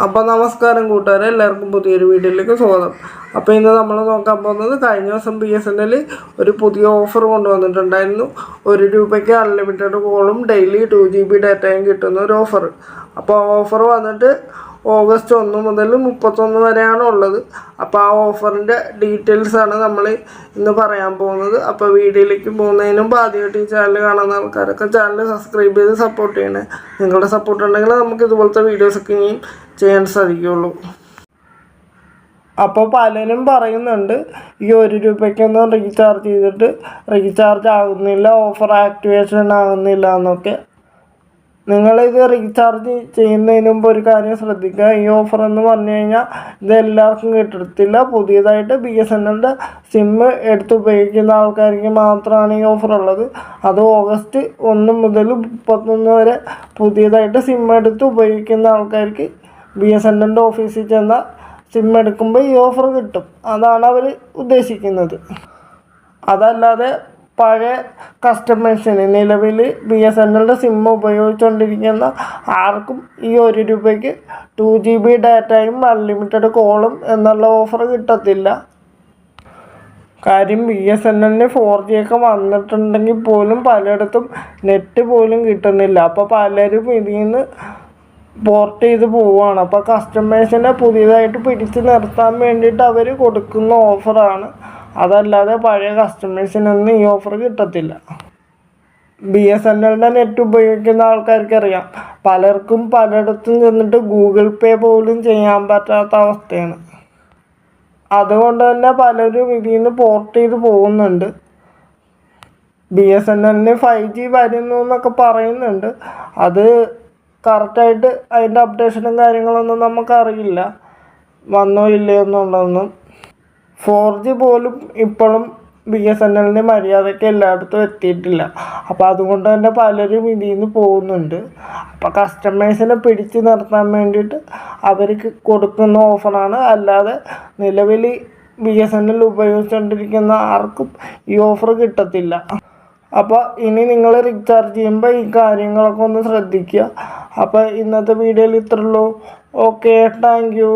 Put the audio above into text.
അപ്പോൾ നമസ്കാരം കൂട്ടുകാരെ, എല്ലാവർക്കും പുതിയൊരു വീഡിയോയിലേക്ക് സ്വാഗതം. അപ്പോൾ ഇന്ന് നമ്മൾ നോക്കാൻ പോകുന്നത് കഴിഞ്ഞ ദിവസം BSNL ഒരു പുതിയ ഓഫർ കൊണ്ടുവന്നിട്ടുണ്ടായിരുന്നു. 1 രൂപയ്ക്ക് അൺലിമിറ്റഡ് കോളും ഡെയിലി 2 GB ഡാറ്റയും കിട്ടുന്ന ഒരു ഓഫർ. അപ്പോൾ ആ ഓഫർ വന്നിട്ട് ഓഗസ്റ്റ് 1 മുതൽ 31 വരെയാണ് ഉള്ളത്. അപ്പോൾ ആ ഓഫറിൻ്റെ ഡീറ്റെയിൽസാണ് നമ്മൾ ഇന്ന് പറയാൻ പോകുന്നത്. അപ്പോൾ വീഡിയോയിലേക്ക് പോകുന്നതിന് മുമ്പ് ആദ്യമായിട്ട് ഈ ചാനൽ കാണുന്ന ആൾക്കാരൊക്കെ ചാനൽ സബ്സ്ക്രൈബ് ചെയ്ത് സപ്പോർട്ട് ചെയ്യണേ. നിങ്ങളുടെ സപ്പോർട്ട് ഉണ്ടെങ്കിൽ നമുക്ക് ഇതുപോലത്തെ വീഡിയോസൊക്കെ ഇനിയും ചെയ്യാൻ സാധിക്കുകയുള്ളൂ. അപ്പോൾ പലരും പറയുന്നുണ്ട് ഈ 1 രൂപയ്ക്കൊന്നും റീചാർജ് ചെയ്തിട്ട് റീചാർജ് ആകുന്നില്ല, ഓഫർ ആക്ടിവേഷൻ ആകുന്നില്ല എന്നൊക്കെ. നിങ്ങളിത് റീചാർജ് ചെയ്യുന്നതിന് മുമ്പ് ഒരു കാര്യം ശ്രദ്ധിക്കുക. ഈ ഓഫർ എന്ന് പറഞ്ഞു കഴിഞ്ഞാൽ ഇത് എല്ലാവർക്കും കിട്ടത്തില്ല. പുതിയതായിട്ട് BSNLൻ്റെ സിം എടുത്ത് ഉപയോഗിക്കുന്ന ആൾക്കാർക്ക് മാത്രമാണ് ഈ ഓഫർ ഉള്ളത്. അത് ഓഗസ്റ്റ് 1 മുതൽ 31 വരെ പുതിയതായിട്ട് സിം എടുത്ത് ഉപയോഗിക്കുന്ന ആൾക്കാർക്ക് BSNLൻ്റെ ഓഫീസിൽ ചെന്ന സിം എടുക്കുമ്പോൾ ഈ ഓഫർ കിട്ടും. അതാണ് അവർ ഉദ്ദേശിക്കുന്നത്. അതല്ലാതെ പഴയ കസ്റ്റമേഴ്സിന്, നിലവിൽ BSNLൻ്റെ സിം ഉപയോഗിച്ചുകൊണ്ടിരിക്കുന്ന ആർക്കും ഈ 1 രൂപയ്ക്ക് 2 GB ഡാറ്റയും അൺലിമിറ്റഡ് കോളും എന്നുള്ള ഓഫർ കിട്ടത്തില്ല. കാര്യം BSNLന് 4G ഒക്കെ വന്നിട്ടുണ്ടെങ്കിൽ പോലും പലയിടത്തും നെറ്റ് പോലും കിട്ടുന്നില്ല. അപ്പോൾ പലരും ഇതിൽ നിന്ന് പോർട്ട് ചെയ്ത് പോവുകയാണ്. അപ്പോൾ കസ്റ്റമേഴ്സിനെ പുതിയതായിട്ട് പിടിച്ച് നിർത്താൻ വേണ്ടിയിട്ട് അവർ കൊടുക്കുന്ന ഓഫറാണ്. അതല്ലാതെ പഴയ കസ്റ്റമേഴ്സിനൊന്നും ഈ ഓഫർ കിട്ടത്തില്ല. BSNLൻ്റെ നെറ്റ് ഉപയോഗിക്കുന്ന ആൾക്കാർക്കറിയാം, പലർക്കും പലയിടത്തും ചെന്നിട്ട് ഗൂഗിൾ പേ പോലും ചെയ്യാൻ പറ്റാത്ത അവസ്ഥയാണ്. അതുകൊണ്ട് തന്നെ പലരും ഇതിൽ നിന്ന് പോർട്ട് ചെയ്ത് പോകുന്നുണ്ട്. BSNLന് 5G വരുന്നു എന്നൊക്കെ പറയുന്നുണ്ട്. അത് കറക്റ്റായിട്ട് അതിൻ്റെ അപ്ഡേഷനും കാര്യങ്ങളൊന്നും നമുക്കറിയില്ല, വന്നോ ഇല്ലയോ എന്നുള്ളതൊന്നും. 4G പോലും ഇപ്പോഴും BSNLന് മര്യാദയ്ക്ക് എല്ലായിടത്തും എത്തിയിട്ടില്ല. അപ്പോൾ അതുകൊണ്ട് തന്നെ പലരും ഇതിൽ നിന്ന് പോകുന്നുണ്ട്. അപ്പോൾ കസ്റ്റമേഴ്സിനെ പിടിച്ച് നിർത്താൻ വേണ്ടിയിട്ട് അവർക്ക് കൊടുക്കുന്ന ഓഫറാണ്. അല്ലാതെ നിലവിൽ BSNL ഉപയോഗിച്ചുകൊണ്ടിരിക്കുന്ന ആർക്കും ഈ ഓഫർ കിട്ടത്തില്ല. അപ്പോൾ ഇനി നിങ്ങൾ റീചാർജ് ചെയ്യുമ്പോൾ ഈ കാര്യങ്ങളൊക്കെ ഒന്ന് ശ്രദ്ധിക്കുക. അപ്പോൾ ഇന്നത്തെ വീഡിയോയിൽ ഇത്രയുള്ളൂ. Okay, thank U.